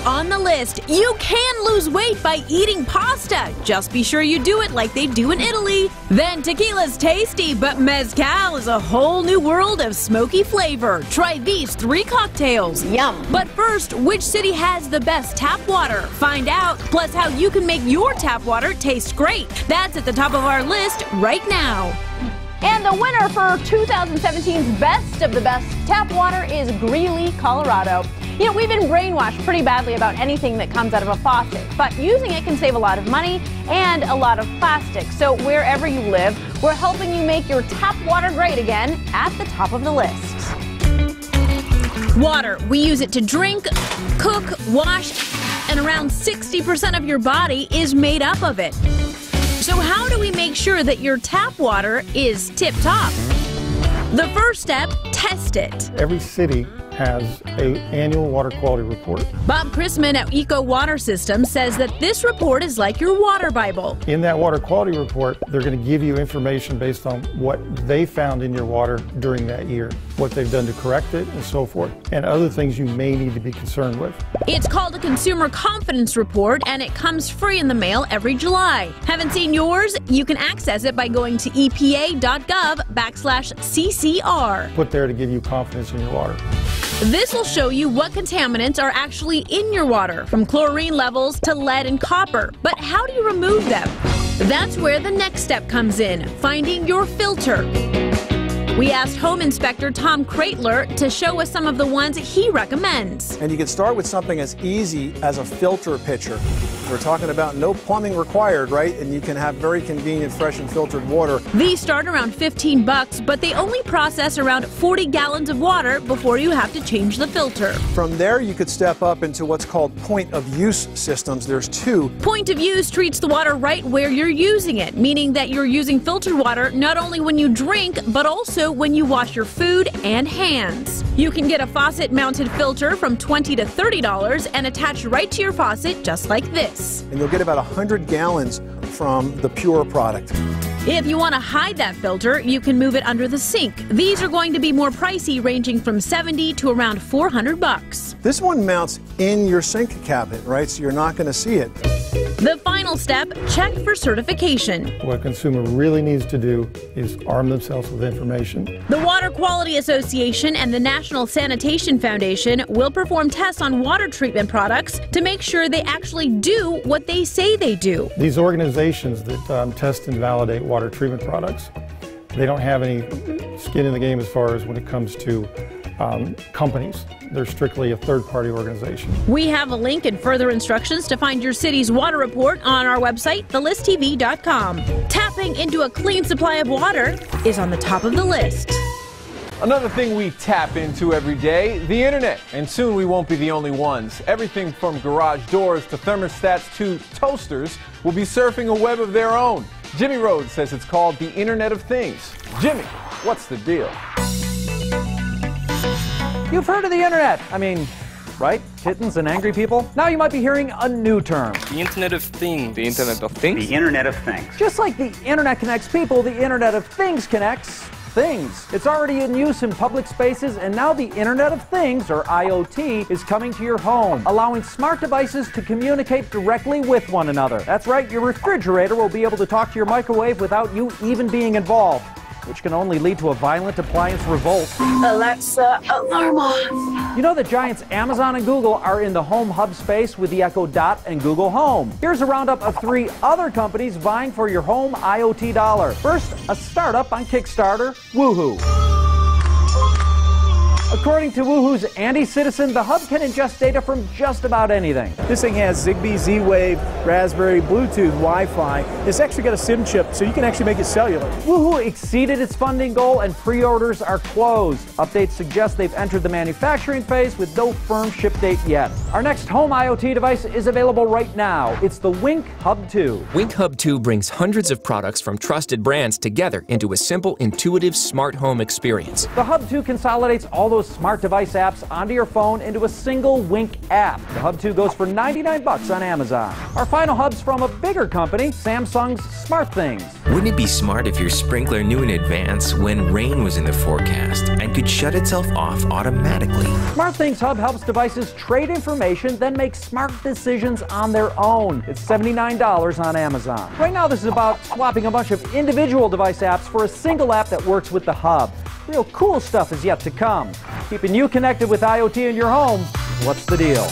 on the list. You can lose weight by eating pasta. Just be sure you do it like they do in Italy. Then tequila's tasty, but mezcal is a whole new world of smoky flavor. Try these 3 cocktails. Yum. But first, which city has the best tap water? Find out, plus how you can make your tap water taste great. That's at the top of our list right now. And the winner for 2017's Best of the Best Tap Water is Greeley, Colorado. You know, we've been brainwashed pretty badly about anything that comes out of a faucet, but using it can save a lot of money and a lot of plastic. So wherever you live, we're helping you make your tap water great again at the top of the list. Water. We use it to drink, cook, wash, and around 60% of your body is made up of it. So how do we make sure that your tap water is tip-top? The first step, test it. Every city has an annual water quality report. Bob Chrisman at Eco Water Systems says that this report is like your water Bible. In that water quality report, they're going to give you information based on what they found in your water during that year, what they've done to correct it, and so forth, and other things you may need to be concerned with. It's called a Consumer Confidence Report, and it comes free in the mail every July. Haven't seen yours? You can access it by going to epa.gov/CCR. Put there to give you confidence in your water. This will show you what contaminants are actually in your water, from chlorine levels to lead and copper. But how do you remove them? That's where the next step comes in, finding your filter. We asked Home Inspector Tom Kreitler to show us some of the ones he recommends. And you can start with something as easy as a filter pitcher. We're talking about no plumbing required, right? And you can have very convenient, fresh and filtered water. These start around $15, but they only process around 40 gallons of water before you have to change the filter. From there, you could step up into what's called point-of-use systems. There's 2. Point of use treats the water right where you're using it, meaning that you're using filtered water not only when you drink, but also when you wash your food and hands. You can get a faucet-mounted filter from $20 to $30 and attach right to your faucet just like this. And you'll get about 100 gallons from the pure product. If you want to hide that filter, you can move it under the sink. These are going to be more pricey, ranging from $70 to around $400. This one mounts in your sink cabinet, right? So you're not going to see it. The final step, check for certification. What a consumer really needs to do is arm themselves with information. The Water Quality Association and the National Sanitation Foundation will perform tests on water treatment products to make sure they actually do what they say they do. These organizations that test and validate water treatment products, they don't have any skin in the game as far as when it comes to companies. They're strictly a third-party organization. We have a link and further instructions to find your city's water report on our website, thelisttv.com. Tapping into a clean supply of water is on the top of the list. Another thing we tap into every day, the internet. And soon we won't be the only ones. Everything from garage doors to thermostats to toasters will be surfing a web of their own. Jimmy Rhodes says it's called the Internet of Things. Jimmy, what's the deal? You've heard of the internet. I mean, right? Kittens and angry people? Now you might be hearing a new term. The Internet of Things. The Internet of Things? The Internet of Things. Just like the internet connects people, the Internet of Things connects things. It's already in use in public spaces, and now the Internet of Things, or IoT, is coming to your home, allowing smart devices to communicate directly with one another. That's right, your refrigerator will be able to talk to your microwave without you even being involved, which can only lead to a violent appliance revolt. Alexa, alarm on. You know that giants Amazon and Google are in the home hub space with the Echo Dot and Google Home. Here's a roundup of 3 other companies vying for your home IoT dollar. First, a startup on Kickstarter, Woohoo. According to Woohoo's Andy Citizen, the hub can ingest data from just about anything. This thing has Zigbee, Z-Wave, Raspberry, Bluetooth, Wi-Fi. It's actually got a SIM chip, so you can actually make it cellular. Woohoo exceeded its funding goal and pre-orders are closed. Updates suggest they've entered the manufacturing phase with no firm ship date yet. Our next home IoT device is available right now. It's the Wink Hub 2. Wink Hub 2 brings hundreds of products from trusted brands together into a simple, intuitive, smart home experience. The Hub 2 consolidates all those those smart device apps onto your phone into a single Wink app. The Hub 2 goes for $99 on Amazon. Our final hub's from a bigger company, Samsung's SmartThings. Wouldn't it be smart if your sprinkler knew in advance when rain was in the forecast and could shut itself off automatically? SmartThings Hub helps devices trade information, then make smart decisions on their own. It's $79 on Amazon. Right now, this is about swapping a bunch of individual device apps for a single app that works with the Hub. Real cool stuff is yet to come. Keeping you connected with IoT in your home. What's the deal?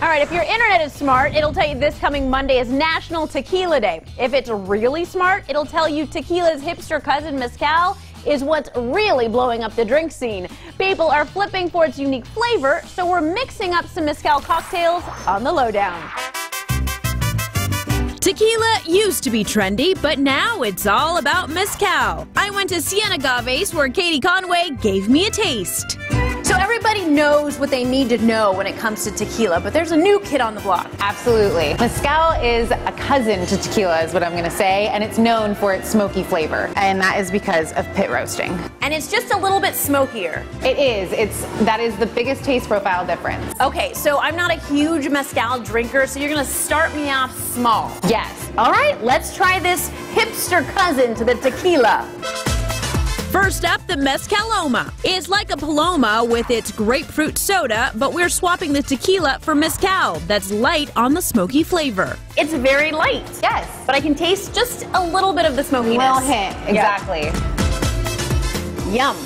All right, if your internet is smart, it'll tell you this coming Monday is National Tequila Day. If it's really smart, it'll tell you tequila's hipster cousin Mezcal is what's really blowing up the drink scene. People are flipping for its unique flavor, so we're mixing up some Mezcal cocktails on the lowdown. Tequila used to be trendy, but now it's all about mezcal. I went to Cienagaves where Katie Conway gave me a taste. So everybody knows what they need to know when it comes to tequila, but there's a new kid on the block. Absolutely. Mezcal is a cousin to tequila is what I'm going to say, and it's known for its smoky flavor, and that is because of pit roasting. And it's just a little bit smokier. It is. That is the biggest taste profile difference. Okay, so I'm not a huge mezcal drinker, so you're going to start me off small. Yes. All right, let's try this hipster cousin to the tequila. First up, the Mezcaloma. It's like a Paloma with its grapefruit soda, but we're swapping the tequila for mezcal that's light on the smoky flavor. It's very light. Yes. But I can taste just a little bit of the smokiness. Little hint, exactly. Yum.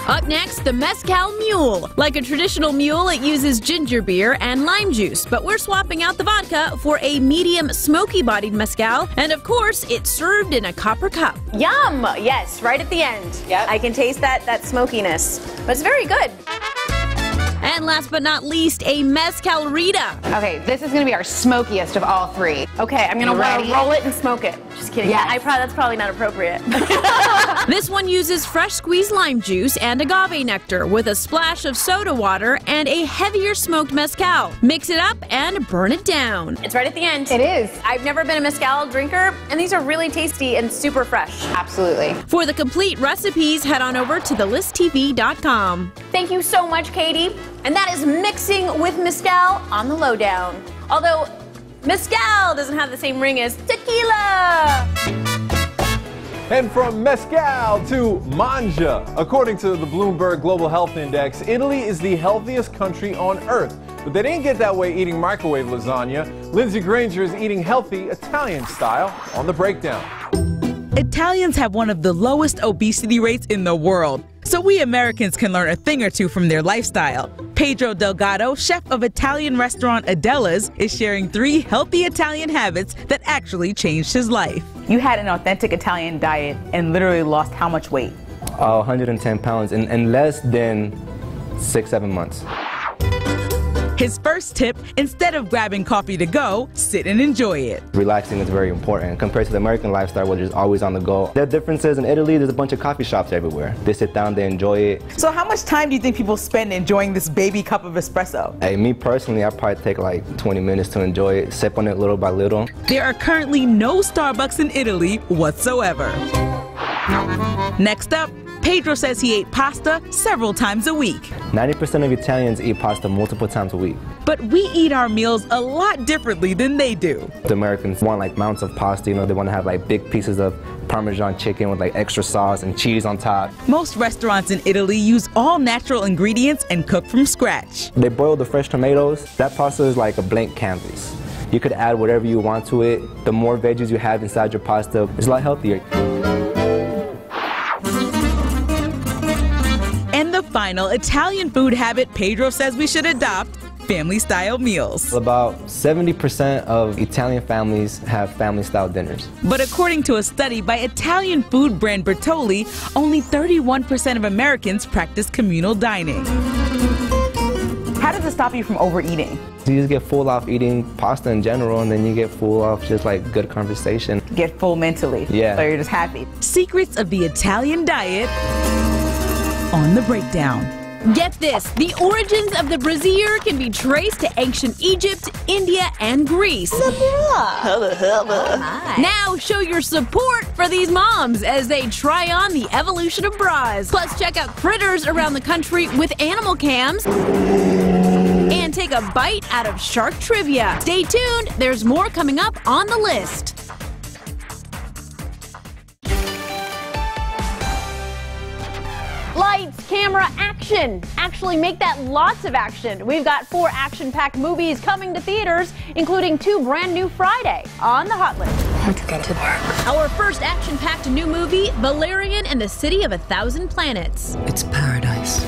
Up next, the Mezcal Mule. Like a traditional mule, it uses ginger beer and lime juice, but we're swapping out the vodka for a medium smoky-bodied mezcal, and of course, it's served in a copper cup. Yum! Yes, right at the end. Yep. I can taste that smokiness, but it's very good. And last but not least, a Mezcalrita. Okay, this is going to be our smokiest of all three. Okay, I'm going to roll it and smoke it. Just kidding. Yes. That's probably not appropriate. This one uses fresh squeezed lime juice and agave nectar with a splash of soda water and a heavier smoked mezcal. Mix it up and burn it down. It's right at the end. It is. I've never been a mezcal drinker, and these are really tasty and super fresh. Absolutely. For the complete recipes, head on over to thelisttv.com. Thank you so much, Katie. And that is mixing with mezcal on the lowdown. Although mezcal doesn't have the same ring as tequila. And from mezcal to manja. According to the Bloomberg Global Health Index, Italy is the healthiest country on earth. But they didn't get that way eating microwave lasagna. Lindsay Granger is eating healthy Italian style on The Breakdown. Italians have one of the lowest obesity rates in the world, so we Americans can learn a thing or two from their lifestyle. Pedro Delgado, chef of Italian restaurant Adela's, is sharing 3 healthy Italian habits that actually changed his life. You had an authentic Italian diet and literally lost how much weight? 110 pounds in less than 6-7 months. His first tip, instead of grabbing coffee to go, sit and enjoy it. Relaxing is very important compared to the American lifestyle, which is always on the go. The difference is in Italy, there's a bunch of coffee shops everywhere. They sit down, they enjoy it. So how much time do you think people spend enjoying this baby cup of espresso? Hey, me personally, I probably take like 20 minutes to enjoy it, sip on it little by little. There are currently no Starbucks in Italy whatsoever. Next up, Pedro says he ate pasta several times a week. 90% of Italians eat pasta multiple times a week. But we eat our meals a lot differently than they do. The Americans want like mounts of pasta, they want to have like big pieces of Parmesan chicken with like extra sauce and cheese on top. Most restaurants in Italy use all natural ingredients and cook from scratch. They boil the fresh tomatoes. That pasta is like a blank canvas. You could add whatever you want to it. The more veggies you have inside your pasta, it's a lot healthier. And the final Italian food habit Pedro says we should adopt, family-style meals. About 70% of Italian families have family-style dinners. But according to a study by Italian food brand Bertolli, only 31% of Americans practice communal dining. How does it stop you from overeating? You just get full off eating pasta in general, and then you get full off just like good conversation. Get full mentally. Yeah. So you're just happy. Secrets of the Italian diet on The Breakdown. Get this, the origins of the brassiere can be traced to ancient Egypt, India, and Greece. Now show your support for these moms as they try on the evolution of bras. Plus, check out critters around the country with animal cams. And take a bite out of shark trivia. Stay tuned, there's more coming up on the list. Lights, camera, action. Actually, make that lots of action. We've got 4 action-packed movies coming to theaters, including 2 brand new Friday on the hot list. Let's get to work. Our first action-packed new movie, Valerian and the City of a Thousand Planets. It's paradise.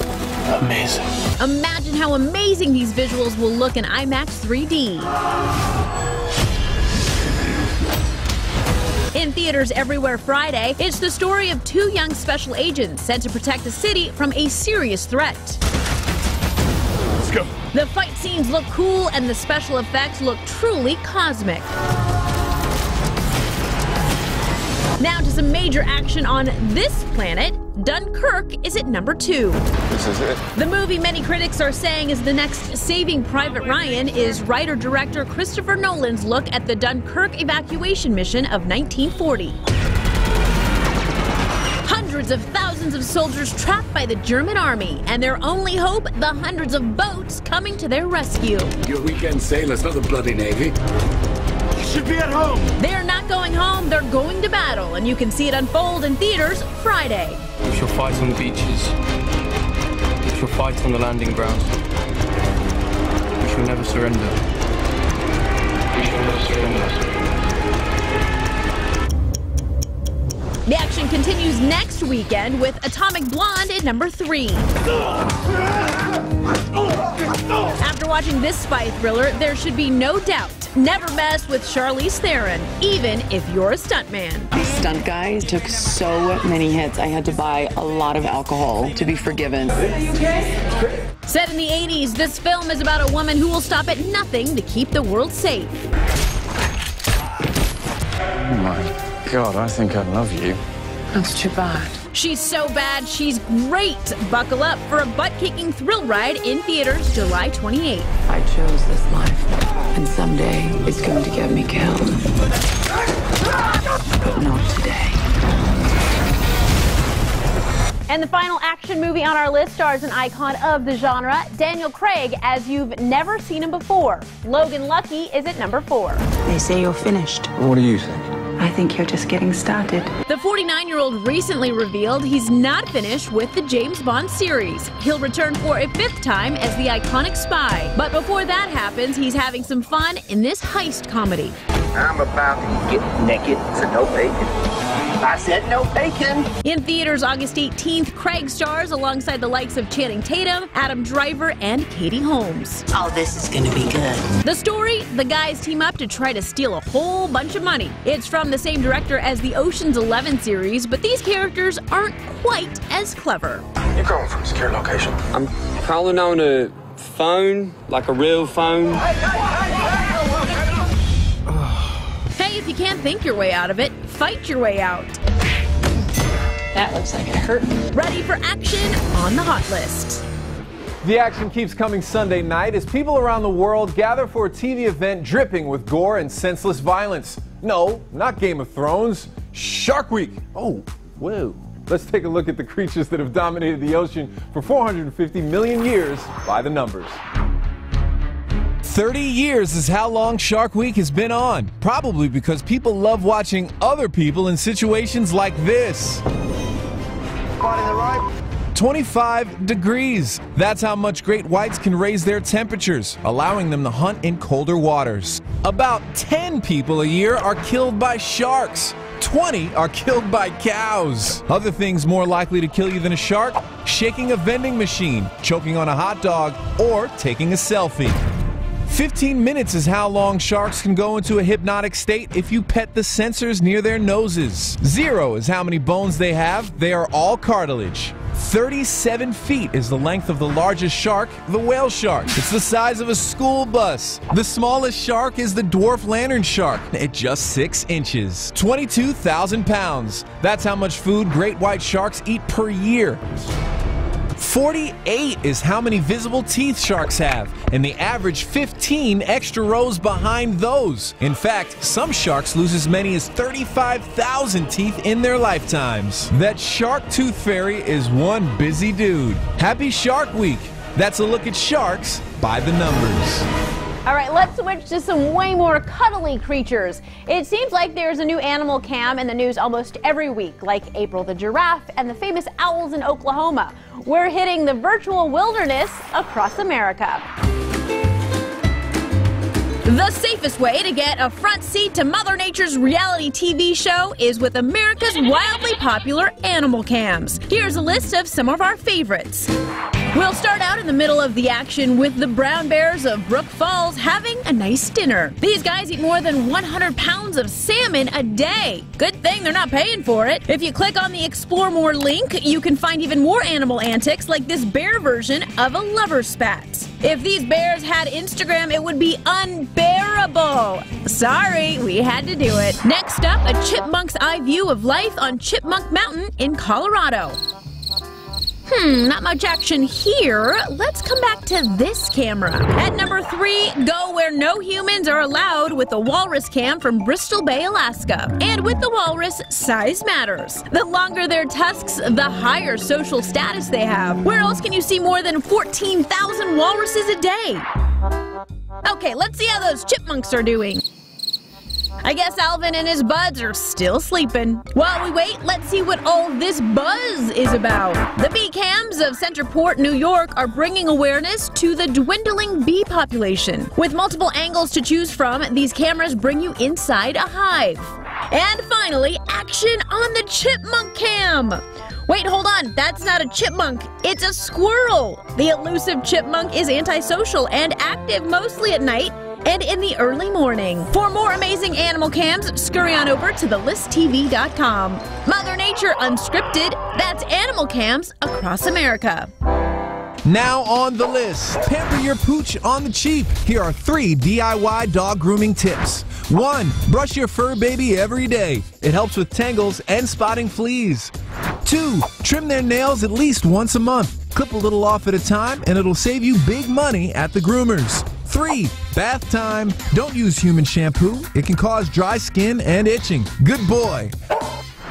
Amazing. Imagine how amazing these visuals will look in IMAX 3D. In theaters everywhere Friday, it's the story of 2 young special agents sent to protect the city from a serious threat. Let's go. The fight scenes look cool and the special effects look truly cosmic. Now to some major action on this planet. Dunkirk is at number 2. This is it. The movie many critics are saying is the next Saving Private Ryan is writer-director Christopher Nolan's look at the Dunkirk evacuation mission of 1940. Hundreds of thousands of soldiers trapped by the German army, and their only hope, the hundreds of boats coming to their rescue. You're weekend sailors, not the bloody Navy. You should be at home. They're not going home, they're going to battle, and you can see it unfold in theaters Friday. We shall fight on the beaches. We shall fight on the landing grounds. We shall never surrender. We shall never surrender. The action continues next weekend with Atomic Blonde at number 3. After watching this spy thriller, there should be no doubt. Never mess with Charlize Theron, even if you're a stuntman. These stunt guys took so many hits, I had to buy a lot of alcohol to be forgiven. Set in the 80s, this film is about a woman who will stop at nothing to keep the world safe. Oh my God, I think I love you. That's too bad. She's so bad, she's great. Buckle up for a butt-kicking thrill ride in theaters July 28th. I chose this life, and someday it's going to get me killed. But not today. And the final action movie on our list stars an icon of the genre, Daniel Craig, as you've never seen him before. Logan Lucky is at number 4. They say you're finished. What do you think? I think you're just getting started. The 49-year-old recently revealed he's not finished with the James Bond series. He'll return for a 5th time as the iconic spy. But before that happens, he's having some fun in this heist comedy. I'm about to get naked, so no bacon. I said no bacon. In theaters August 18th, Craig stars alongside the likes of Channing Tatum, Adam Driver, and Katie Holmes. Oh, this is gonna be good. The story, the guys team up to try to steal a whole bunch of money. It's from the same director as the Ocean's 11 series, but these characters aren't quite as clever. You're calling from a secure location. I'm calling on a phone, like a real phone. Hey, if you can't think your way out of it, fight your way out. That looks like it hurt. Ready for action on the hot list. The action keeps coming Sunday night as people around the world gather for a TV event dripping with gore and senseless violence. No, not Game of Thrones. Shark Week. Oh, whoa. Let's take a look at the creatures that have dominated the ocean for 450 million years by the numbers. 30 years is how long Shark Week has been on. Probably because people love watching other people in situations like this. 25 degrees. That's how much great whites can raise their temperatures, allowing them to hunt in colder waters. About 10 people a year are killed by sharks. 20 are killed by cows. Other things more likely to kill you than a shark: shaking a vending machine, choking on a hot dog, or taking a selfie. 15 minutes is how long sharks can go into a hypnotic state if you pet the sensors near their noses. 0 is how many bones they have. They are all cartilage. 37 feet is the length of the largest shark, the whale shark. It's the size of a school bus. The smallest shark is the dwarf lantern shark at just 6 inches. 22,000 pounds. That's how much food great white sharks eat per year. 48 is how many visible teeth sharks have, and they average 15 extra rows behind those. In fact, some sharks lose as many as 35,000 teeth in their lifetimes. That shark tooth fairy is one busy dude. Happy Shark Week! That's a look at sharks by the numbers. All right, let's switch to some way more cuddly creatures. It seems like there's a new animal cam in the news almost every week, like April the giraffe and the famous owls in Oklahoma. We're hitting the virtual wilderness across America. The safest way to get a front seat to Mother Nature's reality TV show is with America's wildly popular animal cams. Here's a list of some of our favorites. We'll start out in the middle of the action with the brown bears of Brook Falls having a nice dinner. These guys eat more than 100 pounds of salmon a day. Good thing they're not paying for it. If you click on the Explore More link, you can find even more animal antics like this bear version of a lover spat. If these bears had Instagram, it would be unbearable. Sorry, we had to do it. Next up, a chipmunk's eye view of life on Chipmunk Mountain in Colorado. Not much action here. Let's come back to this camera. At number 3, go where no humans are allowed with the walrus cam from Bristol Bay, Alaska. And with the walrus, size matters. The longer their tusks, the higher social status they have. Where else can you see more than 14,000 walruses a day? Okay, let's see how those chipmunks are doing. I guess Alvin and his buds are still sleeping. While we wait, let's see what all this buzz is about. The bee cams of Centerport, New York are bringing awareness to the dwindling bee population. With multiple angles to choose from, these cameras bring you inside a hive. And finally, action on the chipmunk cam. Wait, hold on, that's not a chipmunk, it's a squirrel. The elusive chipmunk is antisocial and active mostly at night and in the early morning. For more amazing animal cams, scurry on over to thelisttv.com. Mother Nature Unscripted, that's animal cams across America. Now on the list, pamper your pooch on the cheap. Here are 3 DIY dog grooming tips. 1. Brush your fur baby every day. It helps with tangles and spotting fleas. 2. Trim their nails at least once a month. Clip a little off at a time and it'll save you big money at the groomers. 3. Bath time. Don't use human shampoo. It can cause dry skin and itching. Good boy.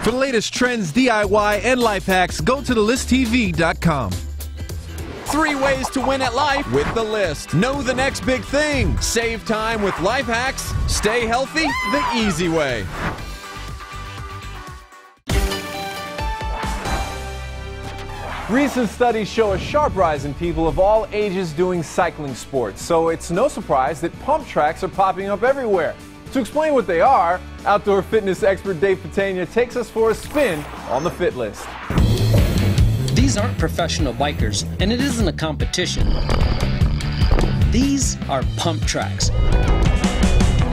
For the latest trends, DIY, and life hacks, go to thelisttv.com. 3 ways to win at life with The List. Know the next big thing. Save time with life hacks. Stay healthy the easy way. Recent studies show a sharp rise in people of all ages doing cycling sports, so it's no surprise that pump tracks are popping up everywhere. To explain what they are, outdoor fitness expert Dave Patania takes us for a spin on the Fit List. These aren't professional bikers, and it isn't a competition. These are pump tracks.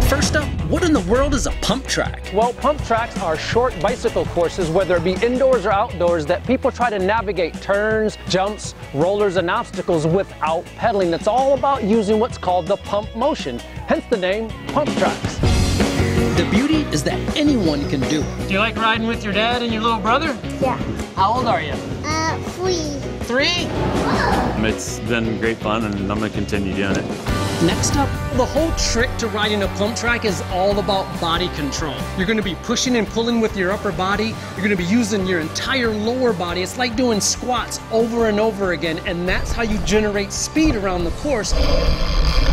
First up, what in the world is a pump track? Well, pump tracks are short bicycle courses, whether it be indoors or outdoors, that people try to navigate turns, jumps, rollers, and obstacles without pedaling. That's all about using what's called the pump motion, hence the name pump tracks. The beauty is that anyone can do it. Do you like riding with your dad and your little brother? Yeah. How old are you? 3. 3? It's been great fun and I'm going to continue doing it. Next up, the whole trick to riding a pump track is all about body control. You're going to be pushing and pulling with your upper body. You're going to be using your entire lower body. It's like doing squats over and over again, and that's how you generate speed around the course.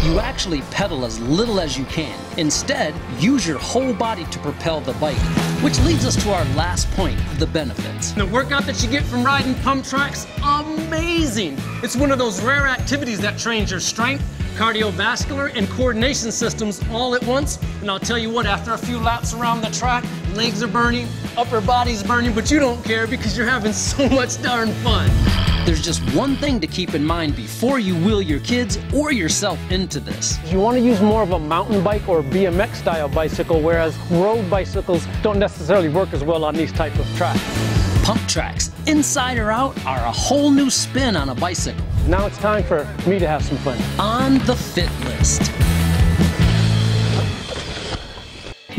You actually pedal as little as you can. Instead, use your whole body to propel the bike, which leads us to our last point, the benefits. The workout that you get from riding pump tracks, amazing. It's one of those rare activities that trains your strength, cardiovascular, and coordination systems all at once. And I'll tell you what, after a few laps around the track, legs are burning, upper body's burning, but you don't care because you're having so much darn fun. There's just one thing to keep in mind before you wheel your kids or yourself into this. You want to use more of a mountain bike or BMX style bicycle, whereas road bicycles don't necessarily work as well on these type of tracks. Pump tracks, inside or out, are a whole new spin on a bicycle. Now it's time for me to have some fun. On the Fit List.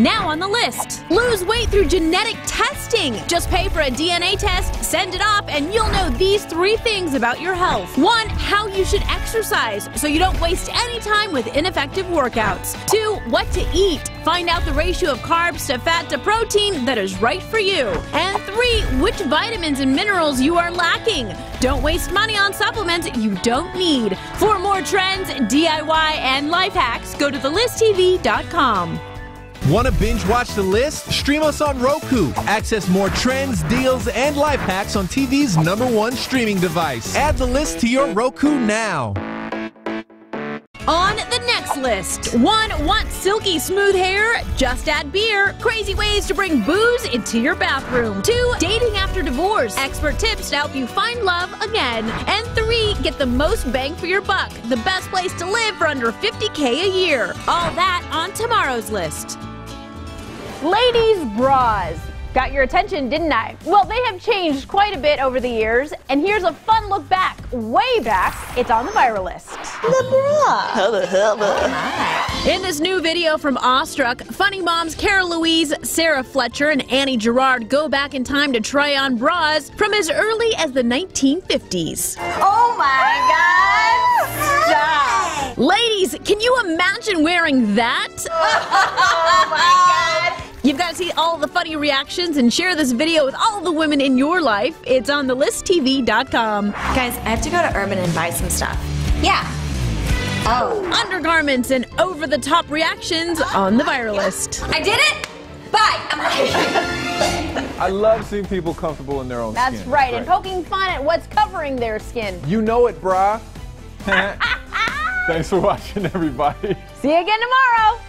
Now on the list. Lose weight through genetic testing. Just pay for a DNA test, send it off, and you'll know these 3 things about your health. 1, how you should exercise so you don't waste any time with ineffective workouts. 2, what to eat. Find out the ratio of carbs to fat to protein that is right for you. And 3, which vitamins and minerals you are lacking. Don't waste money on supplements you don't need. For more trends, DIY, and life hacks, go to thelisttv.com. Want to binge watch The List? Stream us on Roku. Access more trends, deals, and life hacks on TV's #1 streaming device. Add The List to your Roku now. On the next list, 1, want silky smooth hair? Just add beer. Crazy ways to bring booze into your bathroom. 2, dating after divorce. Expert tips to help you find love again. And 3, get the most bang for your buck. The best place to live for under $50K a year. All that on tomorrow's list. Ladies' bras. Got your attention, didn't I? Well, they have changed quite a bit over the years, and here's a fun look back, way back. It's on the viral list. The bra. In this new video from Awestruck, funny moms Cara Louise, Sarah Fletcher, and Annie Gerard go back in time to try on bras from as early as the 1950s. Oh my God! Stop! Ladies, can you imagine wearing that? Oh my God! You've got to see all the funny reactions and share this video with all the women in your life. It's on thelisttv.com. Guys, I have to go to Urban and buy some stuff. Yeah. Oh. Undergarments and over-the-top reactions on the viral list. I did it! Bye! I love seeing people comfortable in their own skin. That's right, and poking fun at what's covering their skin. You know it, brah. Thanks for watching, everybody. See you again tomorrow.